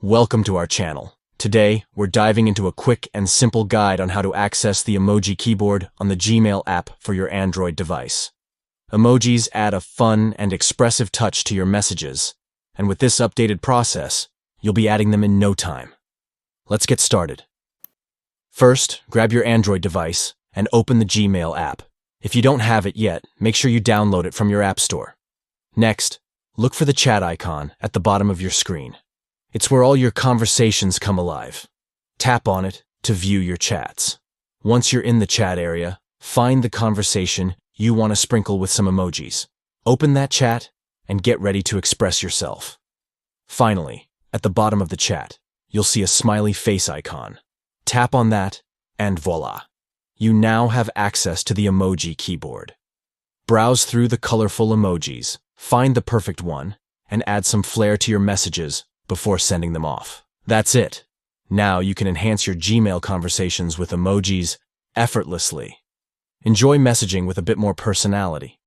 Welcome to our channel. Today, we're diving into a quick and simple guide on how to access the Emoji keyboard on the Gmail app for your Android device. Emojis add a fun and expressive touch to your messages, and with this updated process, you'll be adding them in no time. Let's get started. First, grab your Android device and open the Gmail app. If you don't have it yet, make sure you download it from your app store. Next, look for the chat icon at the bottom of your screen. It's where all your conversations come alive. Tap on it to view your chats. Once you're in the chat area, find the conversation you want to sprinkle with some emojis. Open that chat and get ready to express yourself. Finally, at the bottom of the chat, you'll see a smiley face icon. Tap on that, and voila! You now have access to the emoji keyboard. Browse through the colorful emojis, find the perfect one, and add some flair to your messages before sending them off. That's it. Now you can enhance your Gmail conversations with emojis effortlessly. Enjoy messaging with a bit more personality.